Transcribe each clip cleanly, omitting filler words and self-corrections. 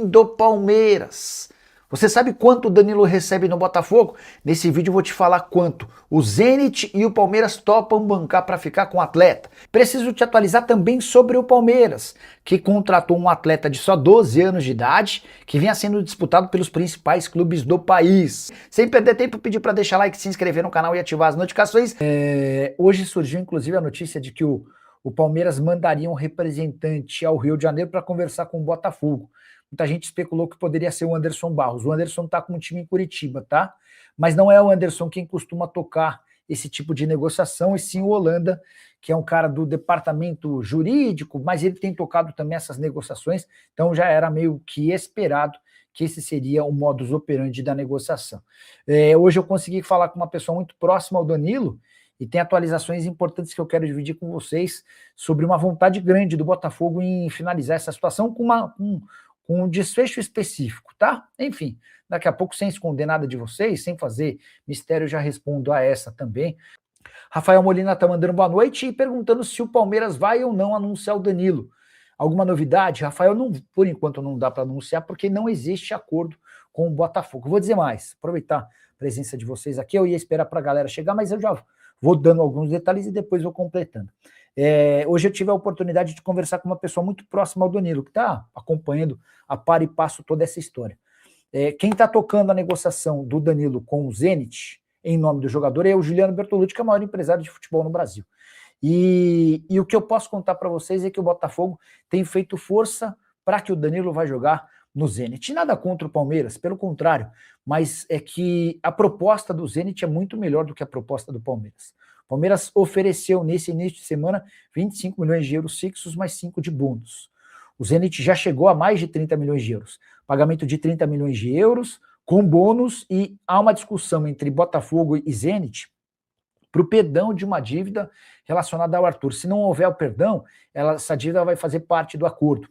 Do Palmeiras. Você sabe quanto o Danilo recebe no Botafogo? Nesse vídeo eu vou te falar quanto o Zenit e o Palmeiras topam bancar para ficar com o atleta. Preciso te atualizar também sobre o Palmeiras, que contratou um atleta de só 12 anos de idade, que vinha sendo disputado pelos principais clubes do país. Sem perder tempo, pedir para deixar like, se inscrever no canal e ativar as notificações. Hoje surgiu inclusive a notícia de que o Palmeiras mandaria um representante ao Rio de Janeiro para conversar com o Botafogo. Muita gente especulou que poderia ser o Anderson Barros. O Anderson está com um time em Curitiba, tá? Mas não é o Anderson quem costuma tocar esse tipo de negociação, e sim o Holanda, que é um cara do departamento jurídico, mas ele tem tocado também essas negociações, então já era meio que esperado que esse seria o modus operandi da negociação. Hoje eu consegui falar com uma pessoa muito próxima ao Danilo, e tem atualizações importantes que eu quero dividir com vocês sobre uma vontade grande do Botafogo em finalizar essa situação com um desfecho específico, tá? Enfim, daqui a pouco, sem esconder nada de vocês, sem fazer mistério, eu já respondo a essa também. Rafael Molina tá mandando boa noite e perguntando se o Palmeiras vai ou não anunciar o Danilo. Alguma novidade? Rafael, não, por enquanto não dá para anunciar, porque não existe acordo com o Botafogo. Vou dizer mais, aproveitar a presença de vocês aqui, eu ia esperar para a galera chegar, mas eu já vou dando alguns detalhes e depois vou completando. Hoje eu tive a oportunidade de conversar com uma pessoa muito próxima ao Danilo, que está acompanhando a par e passo toda essa história. Quem está tocando a negociação do Danilo com o Zenit, em nome do jogador, é o Juliano Bertolucci, que é o maior empresário de futebol no Brasil. E o que eu posso contar para vocês é que o Botafogo tem feito força para que o Danilo vai jogar no Zenit. Nada contra o Palmeiras, pelo contrário, mas é que a proposta do Zenit é muito melhor do que a proposta do Palmeiras. O Palmeiras ofereceu nesse início de semana 25 milhões de euros fixos, mais 5 de bônus. O Zenit já chegou a mais de 30 milhões de euros. Pagamento de 30 milhões de euros com bônus, e há uma discussão entre Botafogo e Zenit para o perdão de uma dívida relacionada ao Arthur. Se não houver o perdão, essa dívida vai fazer parte do acordo.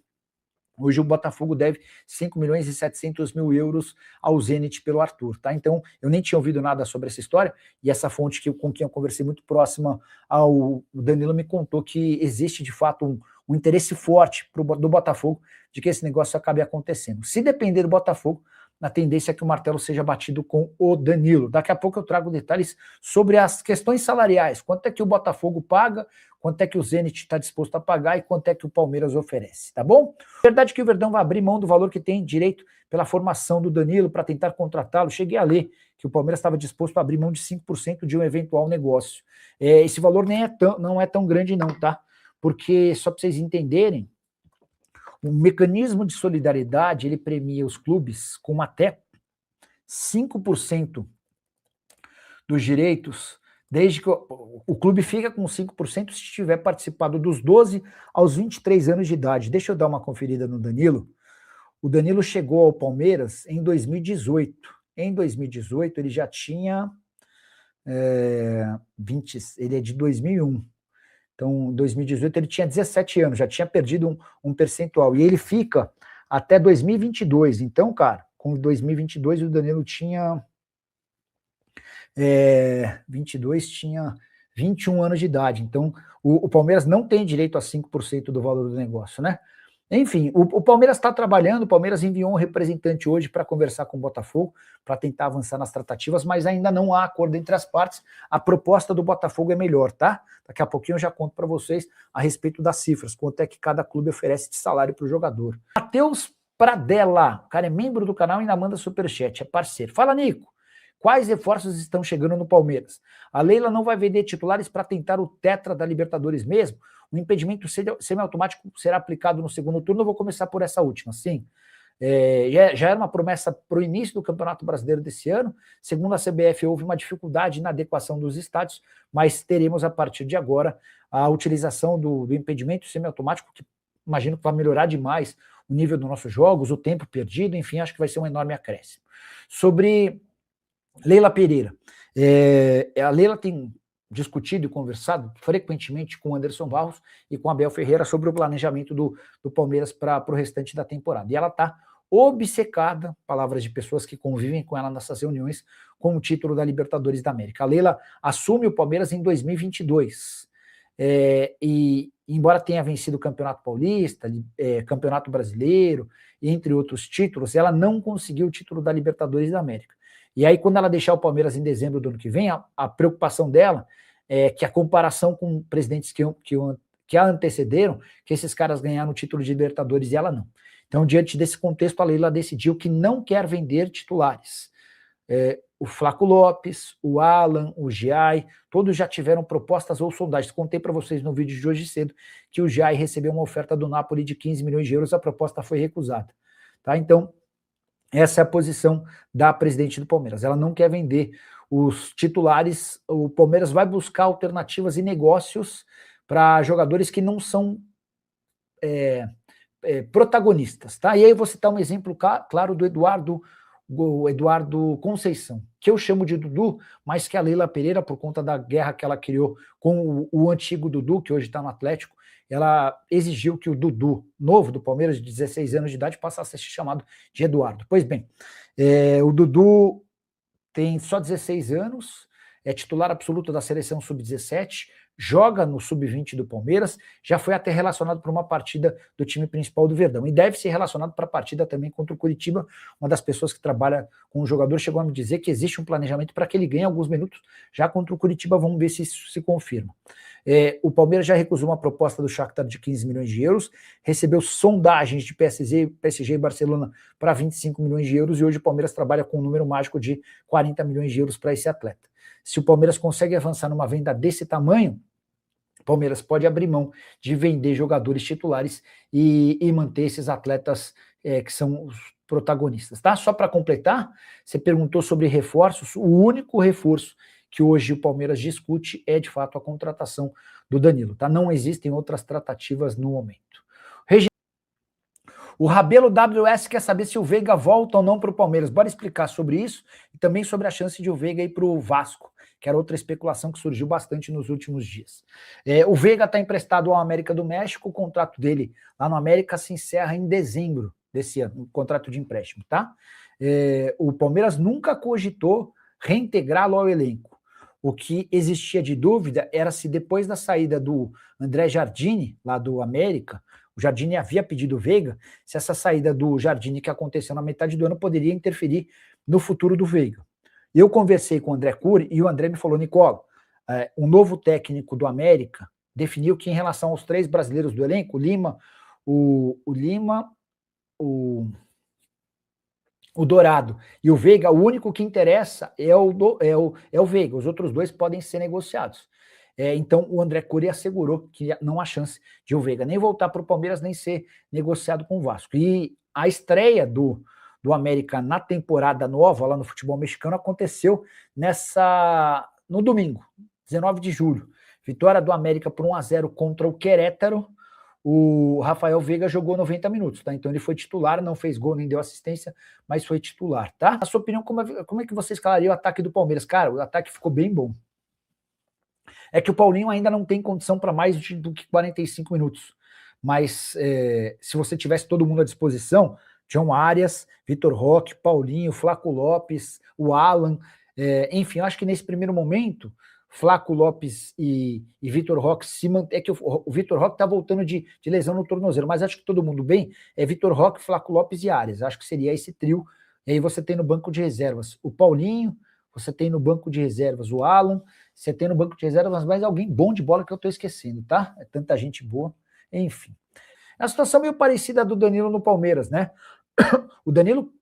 Hoje o Botafogo deve 5 milhões e 700 mil euros ao Zenit pelo Arthur, tá? Então, eu nem tinha ouvido nada sobre essa história, e essa fonte com quem eu conversei muito próxima ao Danilo me contou que existe, de fato, um interesse forte do Botafogo de que esse negócio acabe acontecendo. Se depender do Botafogo, na tendência é que o martelo seja batido com o Danilo. Daqui a pouco eu trago detalhes sobre as questões salariais, quanto é que o Botafogo paga, quanto é que o Zenit está disposto a pagar e quanto é que o Palmeiras oferece, tá bom? Verdade que o Verdão vai abrir mão do valor que tem direito pela formação do Danilo para tentar contratá-lo. Cheguei a ler que o Palmeiras estava disposto a abrir mão de 5% de um eventual negócio. Esse valor não é tão grande não, tá? Porque, só para vocês entenderem, o mecanismo de solidariedade, ele premia os clubes com até 5% dos direitos, desde que o clube fica com 5% se tiver participado dos 12 aos 23 anos de idade. Deixa eu dar uma conferida no Danilo. O Danilo chegou ao Palmeiras em 2018. Em 2018 ele já tinha 20, ele é de 2001. Então, em 2018 ele tinha 17 anos, já tinha perdido um percentual, e ele fica até 2022. Então, cara, com 2022 o Danilo tinha 22, tinha 21 anos de idade. Então, o Palmeiras não tem direito a 5% do valor do negócio, né? Enfim, o Palmeiras está trabalhando, o Palmeiras enviou um representante hoje para conversar com o Botafogo, para tentar avançar nas tratativas, mas ainda não há acordo entre as partes. A proposta do Botafogo é melhor, tá? Daqui a pouquinho eu já conto para vocês a respeito das cifras, quanto é que cada clube oferece de salário para o jogador. Matheus Pradella, o cara é membro do canal e ainda manda superchat, é parceiro. Fala, Nico, quais reforços estão chegando no Palmeiras? A Leila não vai vender titulares para tentar o tetra da Libertadores mesmo? O impedimento semiautomático será aplicado no segundo turno. Eu vou começar por essa última, sim. Já era uma promessa para o início do Campeonato Brasileiro desse ano. Segundo a CBF, houve uma dificuldade na adequação dos estádios, mas teremos a partir de agora a utilização do impedimento semiautomático, que imagino que vai melhorar demais o nível dos nossos jogos, o tempo perdido, enfim, acho que vai ser um enorme acréscimo. Sobre Leila Pereira, a Leila tem discutido e conversado frequentemente com o Anderson Barros e com Abel Ferreira sobre o planejamento do Palmeiras para o restante da temporada. E ela está obcecada, palavras de pessoas que convivem com ela nessas reuniões, com o título da Libertadores da América. A Leila assume o Palmeiras em 2022. E embora tenha vencido o Campeonato Paulista, Campeonato Brasileiro entre outros títulos, ela não conseguiu o título da Libertadores da América. E aí, quando ela deixar o Palmeiras em dezembro do ano que vem, a preocupação dela é que a comparação com presidentes que a antecederam, que esses caras ganharam o título de Libertadores e ela não. Então, diante desse contexto, a Leila decidiu que não quer vender titulares. O Flaco Lopes, o Alan, o Giai, todos já tiveram propostas ou sondagens. Contei para vocês no vídeo de hoje cedo que o Giai recebeu uma oferta do Napoli de 15 milhões de euros, a proposta foi recusada. Tá? Então, essa é a posição da presidente do Palmeiras. Ela não quer vender os titulares, o Palmeiras vai buscar alternativas e negócios para jogadores que não são protagonistas. Tá? E aí eu vou citar um exemplo claro do Eduardo Conceição, que eu chamo de Dudu, mas que a Leila Pereira, por conta da guerra que ela criou com o antigo Dudu, que hoje está no Atlético, ela exigiu que o Dudu, novo do Palmeiras, de 16 anos de idade, passasse a ser chamado de Eduardo. Pois bem, o Dudu tem só 16 anos, é titular absoluto da seleção sub-17, joga no sub-20 do Palmeiras, já foi até relacionado para uma partida do time principal do Verdão, e deve ser relacionado para a partida também contra o Curitiba. Uma das pessoas que trabalha com o jogador chegou a me dizer que existe um planejamento para que ele ganhe alguns minutos já contra o Curitiba, vamos ver se isso se confirma. O Palmeiras já recusou uma proposta do Shakhtar de 15 milhões de euros, recebeu sondagens de PSG e Barcelona para 25 milhões de euros, e hoje o Palmeiras trabalha com um número mágico de 40 milhões de euros para esse atleta. Se o Palmeiras consegue avançar numa venda desse tamanho, o Palmeiras pode abrir mão de vender jogadores titulares e manter esses atletas que são os protagonistas. Tá? Só para completar, você perguntou sobre reforços, o único reforço que hoje o Palmeiras discute é, de fato, a contratação do Danilo. Tá? Não existem outras tratativas no momento. O Rabelo WS quer saber se o Veiga volta ou não para o Palmeiras. Bora explicar sobre isso e também sobre a chance de o Veiga ir para o Vasco, que era outra especulação que surgiu bastante nos últimos dias. O Veiga está emprestado ao América do México, o contrato dele lá no América se encerra em dezembro desse ano, o contrato de empréstimo, tá? O Palmeiras nunca cogitou reintegrá-lo ao elenco. O que existia de dúvida era se depois da saída do André Jardine, lá do América, o Jardine havia pedido o Veiga, se essa saída do Jardine que aconteceu na metade do ano poderia interferir no futuro do Veiga. Eu conversei com o André Cury e o André me falou, Nicola, o novo técnico do América definiu que em relação aos 3 brasileiros do elenco, o Dourado e o Veiga, o único que interessa é o Veiga, os outros 2 podem ser negociados. Então o André Cury assegurou que não há chance de o Veiga nem voltar para o Palmeiras, nem ser negociado com o Vasco. E a estreia do América na temporada nova, lá no futebol mexicano, aconteceu no domingo, 19 de julho. Vitória do América por 1-0 contra o Querétaro. O Rafael Veiga jogou 90 minutos, tá? Então ele foi titular, não fez gol, nem deu assistência, mas foi titular, tá? Na sua opinião, como é que você escalaria o ataque do Palmeiras? Cara, o ataque ficou bem bom. É que o Paulinho ainda não tem condição para mais do que 45 minutos. Mas se você tivesse todo mundo à disposição, John Arias, Vitor Roque, Paulinho, Flaco Lopes, o Alan, enfim, eu acho que nesse primeiro momento, Flaco Lopes e Vitor Roque se mantém. É que o Vitor Roque está voltando de lesão no tornozelo, mas acho que todo mundo bem é Vitor Roque, Flaco Lopes e Arias. Acho que seria esse trio. E aí você tem no banco de reservas o Paulinho, você tem no banco de reservas o Alan, você tem no banco de reservas mais alguém bom de bola que eu estou esquecendo, tá? É tanta gente boa, enfim. É uma situação meio parecida do Danilo no Palmeiras, né? O Danilo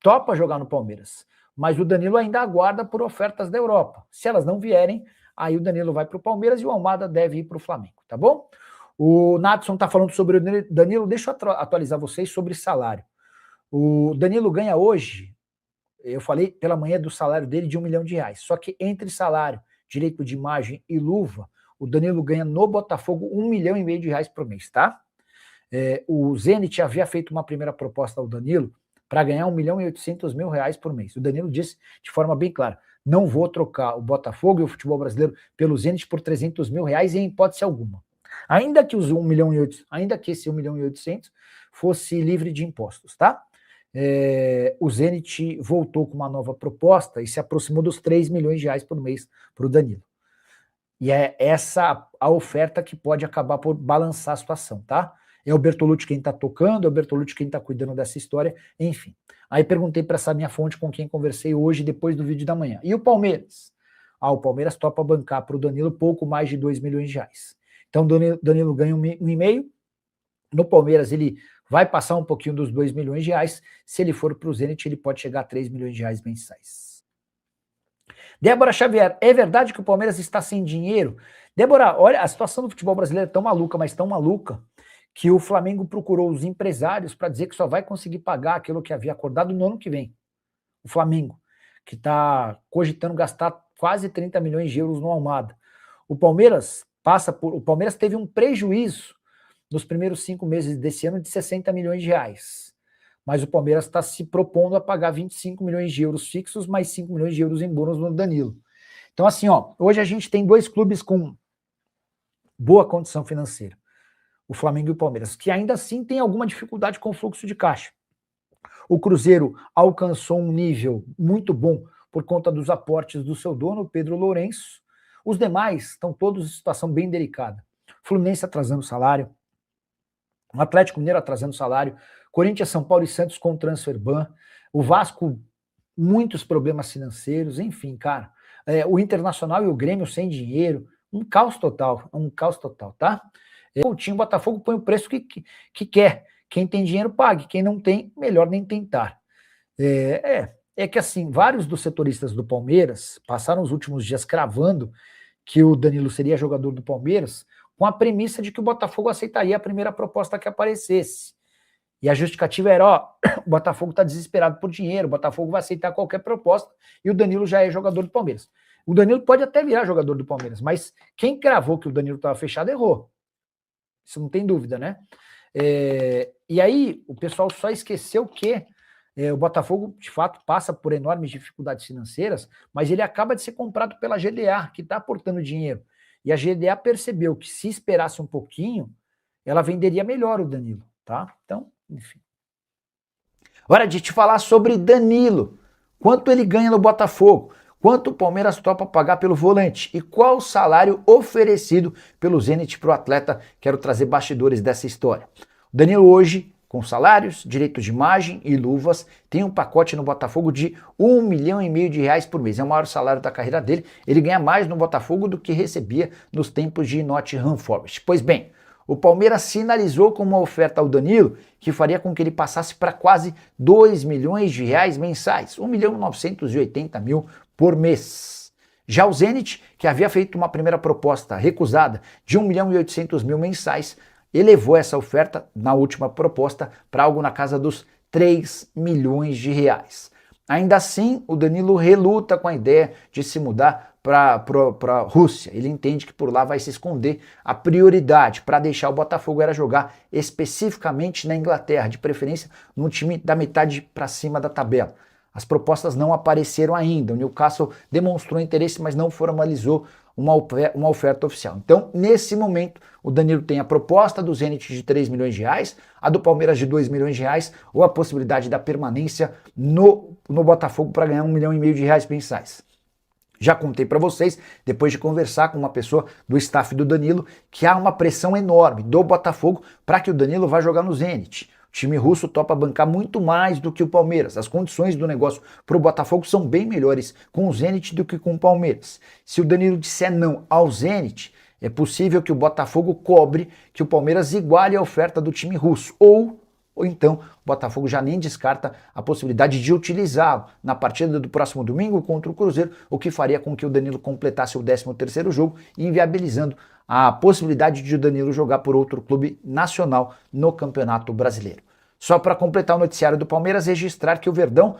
topa jogar no Palmeiras, mas o Danilo ainda aguarda por ofertas da Europa. Se elas não vierem, aí o Danilo vai para o Palmeiras e o Almada deve ir para o Flamengo, tá bom? O Natson está falando sobre o Danilo, deixa eu atualizar vocês sobre salário. O Danilo ganha hoje, eu falei pela manhã do salário dele de R$1 milhão, só que entre salário, direito de imagem e luva, o Danilo ganha no Botafogo R$1,5 milhão por mês, tá? O Zenit havia feito uma primeira proposta ao Danilo para ganhar R$1.800.000 por mês. O Danilo disse de forma bem clara, não vou trocar o Botafogo e o futebol brasileiro pelo Zenit por R$300 mil em hipótese alguma. Ainda que esse R$1,8 milhão fosse livre de impostos, tá? O Zenit voltou com uma nova proposta e se aproximou dos R$3 milhões por mês para o Danilo. E é essa a oferta que pode acabar por balançar a situação, tá? É o Bertolucci quem está tocando, é o Bertolucci quem está cuidando dessa história, enfim. Aí perguntei para essa minha fonte com quem conversei hoje, depois do vídeo da manhã. E o Palmeiras? O Palmeiras topa bancar para o Danilo pouco mais de 2 milhões de reais. Então Danilo ganha 1,5. No Palmeiras ele vai passar um pouquinho dos 2 milhões de reais. Se ele for para o Zenit, ele pode chegar a 3 milhões de reais mensais. Débora Xavier, é verdade que o Palmeiras está sem dinheiro? Débora, olha, a situação do futebol brasileiro é tão maluca, mas tão maluca, que o Flamengo procurou os empresários para dizer que só vai conseguir pagar aquilo que havia acordado no ano que vem. O Flamengo, que está cogitando gastar quase 30 milhões de euros no Almada. O Palmeiras teve um prejuízo nos primeiros 5 meses desse ano de 60 milhões de reais. Mas o Palmeiras está se propondo a pagar 25 milhões de euros fixos, mais 5 milhões de euros em bônus no Danilo. Então assim, hoje a gente tem 2 clubes com boa condição financeira. O Flamengo e o Palmeiras, que ainda assim tem alguma dificuldade com o fluxo de caixa. O Cruzeiro alcançou um nível muito bom por conta dos aportes do seu dono, Pedro Lourenço. Os demais estão todos em situação bem delicada. Fluminense atrasando salário, o Atlético Mineiro atrasando salário, Corinthians, São Paulo e Santos com transfer ban, o Vasco, muitos problemas financeiros, enfim, cara. O Internacional e o Grêmio sem dinheiro, um caos total, tá? O time Botafogo põe o preço que quer. Quem tem dinheiro pague, quem não tem, melhor nem tentar. É que assim, vários dos setoristas do Palmeiras passaram os últimos dias cravando que o Danilo seria jogador do Palmeiras com a premissa de que o Botafogo aceitaria a primeira proposta que aparecesse. E a justificativa era, o Botafogo está desesperado por dinheiro, o Botafogo vai aceitar qualquer proposta e o Danilo já é jogador do Palmeiras. O Danilo pode até virar jogador do Palmeiras, mas quem cravou que o Danilo estava fechado errou. Isso não tem dúvida, né? E aí o pessoal só esqueceu que o Botafogo, de fato, passa por enormes dificuldades financeiras, mas ele acaba de ser comprado pela GDA, que está aportando dinheiro. E a GDA percebeu que se esperasse um pouquinho, ela venderia melhor o Danilo, tá? Então, enfim. Hora de te falar sobre Danilo. Quanto ele ganha no Botafogo? Quanto o Palmeiras topa pagar pelo volante? E qual o salário oferecido pelo Zenit para o atleta? Quero trazer bastidores dessa história. O Danilo hoje, com salários, direitos de imagem e luvas, tem um pacote no Botafogo de 1,5 milhão de reais por mês. É o maior salário da carreira dele. Ele ganha mais no Botafogo do que recebia nos tempos de Nottingham Forest. Pois bem, o Palmeiras sinalizou com uma oferta ao Danilo que faria com que ele passasse para quase 2 milhões de reais mensais, 1.980.000 por mês. Já o Zenit, que havia feito uma primeira proposta recusada de 1.800.000 mensais, elevou essa oferta na última proposta para algo na casa dos 3 milhões de reais. Ainda assim, o Danilo reluta com a ideia de se mudar para a Rússia. Ele entende que por lá vai se esconder. A prioridade para deixar o Botafogo era jogar especificamente na Inglaterra, de preferência num time da metade para cima da tabela. As propostas não apareceram ainda. O Newcastle demonstrou interesse, mas não formalizou uma oferta oficial. Então, nesse momento, o Danilo tem a proposta do Zenit de 3 milhões de reais, a do Palmeiras de 2 milhões de reais, ou a possibilidade da permanência no Botafogo para ganhar 1,5 milhão de reais mensais. Já contei para vocês, depois de conversar com uma pessoa do staff do Danilo, que há uma pressão enorme do Botafogo para que o Danilo vá jogar no Zenit. O time russo topa bancar muito mais do que o Palmeiras. As condições do negócio para o Botafogo são bem melhores com o Zenit do que com o Palmeiras. Se o Danilo disser não ao Zenit, é possível que o Botafogo cobre que o Palmeiras iguale a oferta do time russo. Ou então o Botafogo já nem descarta a possibilidade de utilizá-lo na partida do próximo domingo contra o Cruzeiro, o que faria com que o Danilo completasse o 13º jogo, inviabilizando a possibilidade de o Danilo jogar por outro clube nacional no Campeonato Brasileiro. Só para completar o noticiário do Palmeiras, registrar que o Verdão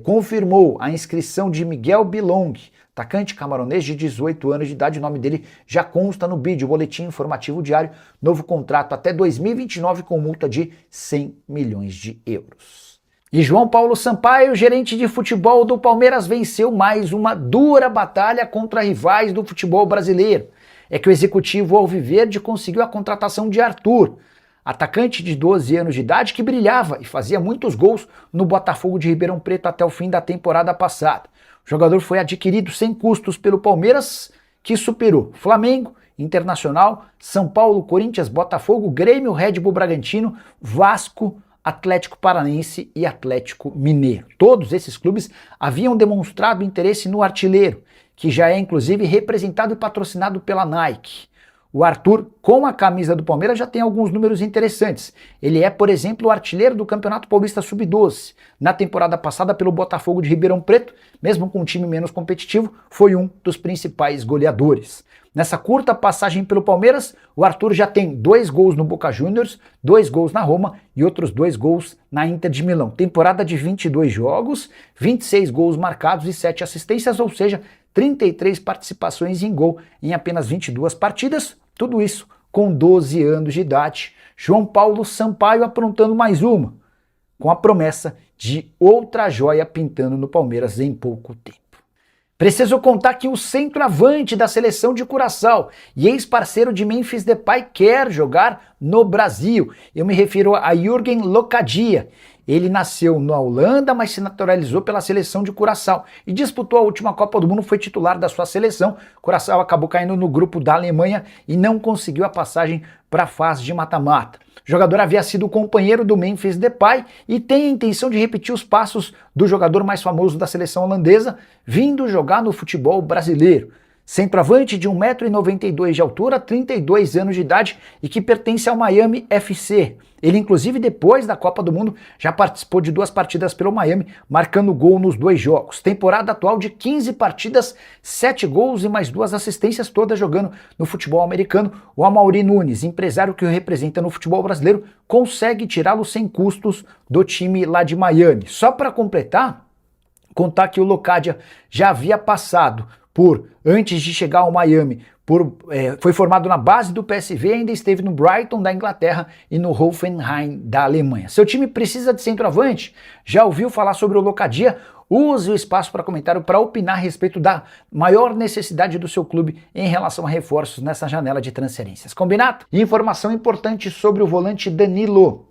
confirmou a inscrição de Miguel Bilong, atacante camaronês de 18 anos de idade. O nome dele já consta no BID, o Boletim Informativo Diário. Novo contrato até 2029 com multa de 100 milhões de euros. E João Paulo Sampaio, gerente de futebol do Palmeiras, venceu mais uma dura batalha contra rivais do futebol brasileiro. É que o executivo alviverde conseguiu a contratação de Arthur, atacante de 12 anos de idade que brilhava e fazia muitos gols no Botafogo de Ribeirão Preto até o fim da temporada passada. O jogador foi adquirido sem custos pelo Palmeiras, que superou Flamengo, Internacional, São Paulo, Corinthians, Botafogo, Grêmio, Red Bull Bragantino, Vasco, Atlético Paranaense e Atlético Mineiro. Todos esses clubes haviam demonstrado interesse no artilheiro, que já é inclusive representado e patrocinado pela Nike. O Arthur, com a camisa do Palmeiras, já tem alguns números interessantes. Ele é, por exemplo, o artilheiro do Campeonato Paulista Sub-12. Na temporada passada, pelo Botafogo de Ribeirão Preto, mesmo com um time menos competitivo, foi um dos principais goleadores. Nessa curta passagem pelo Palmeiras, o Arthur já tem 2 gols no Boca Juniors, 2 gols na Roma e outros 2 gols na Inter de Milão. Temporada de 22 jogos, 26 gols marcados e 7 assistências, ou seja, 33 participações em gol em apenas 22 partidas, tudo isso com 12 anos de idade. João Paulo Sampaio aprontando mais uma, com a promessa de outra joia pintando no Palmeiras em pouco tempo. Preciso contar que o centroavante da seleção de Curaçao e ex-parceiro de Memphis Depay quer jogar no Brasil. Eu me refiro a Jürgen Locadia. Ele nasceu na Holanda, mas se naturalizou pela seleção de Curaçao e disputou a última Copa do Mundo, foi titular da sua seleção. Curaçao acabou caindo no grupo da Alemanha e não conseguiu a passagem para a fase de mata-mata. O jogador havia sido companheiro do Memphis Depay e tem a intenção de repetir os passos do jogador mais famoso da seleção holandesa, vindo jogar no futebol brasileiro. Centroavante de 1,92 m de altura, 32 anos de idade e que pertence ao Miami FC. Ele, inclusive, depois da Copa do Mundo, já participou de 2 partidas pelo Miami, marcando gol nos 2 jogos. Temporada atual de 15 partidas, 7 gols e mais 2 assistências, todas jogando no futebol americano. O Amaury Nunes, empresário que o representa no futebol brasileiro, consegue tirá-lo sem custos do time lá de Miami. Só para completar, contar que o Locadia já havia passado por, antes de chegar ao Miami, foi formado na base do PSV e ainda esteve no Brighton da Inglaterra e no Hoffenheim da Alemanha. Seu time precisa de centroavante? Já ouviu falar sobre o Locadia? Use o espaço para comentário para opinar a respeito da maior necessidade do seu clube em relação a reforços nessa janela de transferências. Combinado? E informação importante sobre o volante Danilo. O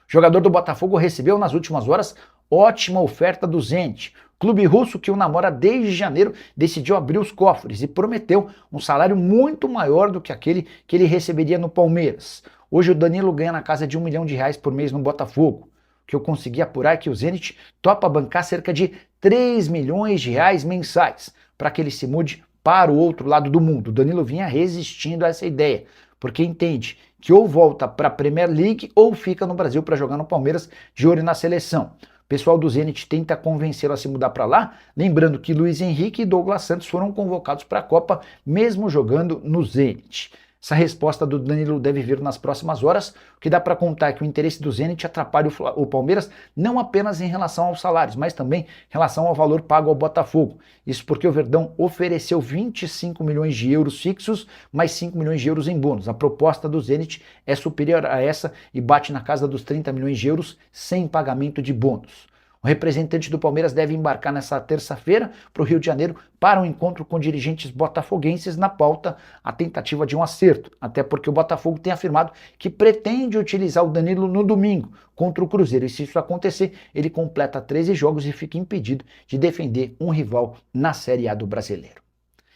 jogador do Botafogo recebeu nas últimas horas ótima oferta do Zenit. Clube russo que o namora desde janeiro decidiu abrir os cofres e prometeu um salário muito maior do que aquele que ele receberia no Palmeiras. Hoje o Danilo ganha na casa de R$1 milhão por mês no Botafogo. O que eu consegui apurar é que o Zenit topa bancar cerca de R$3 milhões mensais para que ele se mude para o outro lado do mundo. O Danilo vinha resistindo a essa ideia, porque entende que ou volta para a Premier League ou fica no Brasil para jogar no Palmeiras de olho na seleção. O pessoal do Zenit tenta convencê-lo a se mudar para lá, lembrando que Luiz Henrique e Douglas Santos foram convocados para a Copa, mesmo jogando no Zenit. Essa resposta do Danilo deve vir nas próximas horas. O que dá para contar é que o interesse do Zenit atrapalha o Palmeiras não apenas em relação aos salários, mas também em relação ao valor pago ao Botafogo. Isso porque o Verdão ofereceu 25 milhões de euros fixos, mais 5 milhões de euros em bônus. A proposta do Zenit é superior a essa e bate na casa dos 30 milhões de euros sem pagamento de bônus. O representante do Palmeiras deve embarcar nessa terça-feira para o Rio de Janeiro para um encontro com dirigentes botafoguenses, na pauta a tentativa de um acerto, até porque o Botafogo tem afirmado que pretende utilizar o Danilo no domingo contra o Cruzeiro, e se isso acontecer, ele completa 13 jogos e fica impedido de defender um rival na Série A do Brasileiro.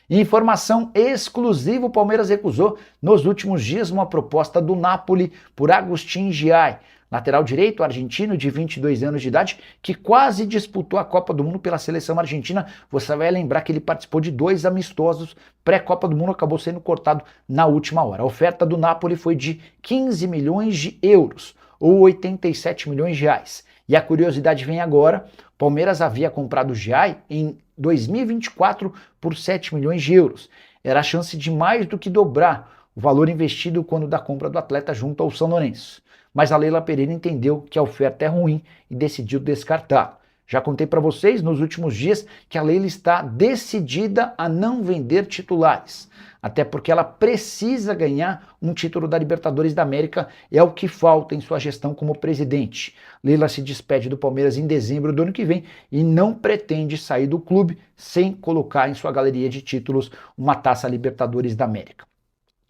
Informação exclusiva: o Palmeiras recusou nos últimos dias uma proposta do Napoli por Agustin Giai, lateral direito argentino de 22 anos de idade, que quase disputou a Copa do Mundo pela seleção argentina. Você vai lembrar que ele participou de 2 amistosos pré-Copa do Mundo, acabou sendo cortado na última hora. A oferta do Napoli foi de 15 milhões de euros, ou 87 milhões de reais. E a curiosidade vem agora: o Palmeiras havia comprado o Giai em 2024 por 7 milhões de euros. Era a chance de mais do que dobrar o valor investido quando da compra do atleta junto ao São Lourenço. Mas a Leila Pereira entendeu que a oferta é ruim e decidiu descartar. Já contei para vocês nos últimos dias que a Leila está decidida a não vender titulares, até porque ela precisa ganhar um título da Libertadores da América, é o que falta em sua gestão como presidente. Leila se despede do Palmeiras em dezembro do ano que vem e não pretende sair do clube sem colocar em sua galeria de títulos uma Taça Libertadores da América.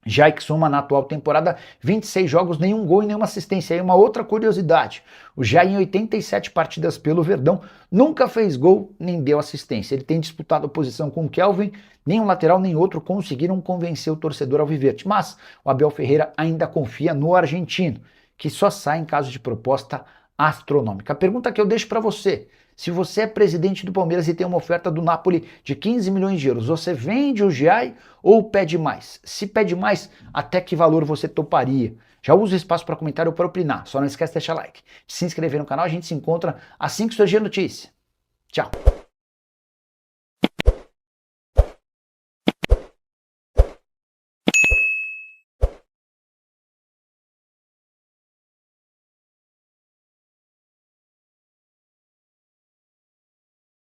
Já que soma na atual temporada 26 jogos, nenhum gol e nenhuma assistência. E uma outra curiosidade: o Jair, em 87 partidas pelo Verdão, nunca fez gol nem deu assistência. Ele tem disputado a posição com o Kelvin, Nem um lateral nem outro conseguiram convencer o torcedor alviverde, mas o Abel Ferreira ainda confia no argentino, que só sai em caso de proposta astronômica. A pergunta que eu deixo para você: se você é presidente do Palmeiras e tem uma oferta do Napoli de 15 milhões de euros, você vende o Giai ou pede mais? Se pede mais, até que valor você toparia? Já usa o espaço para comentário ou para opinar. Só não esquece de deixar like, de se inscrever no canal. A gente se encontra assim que surgir a notícia. Tchau!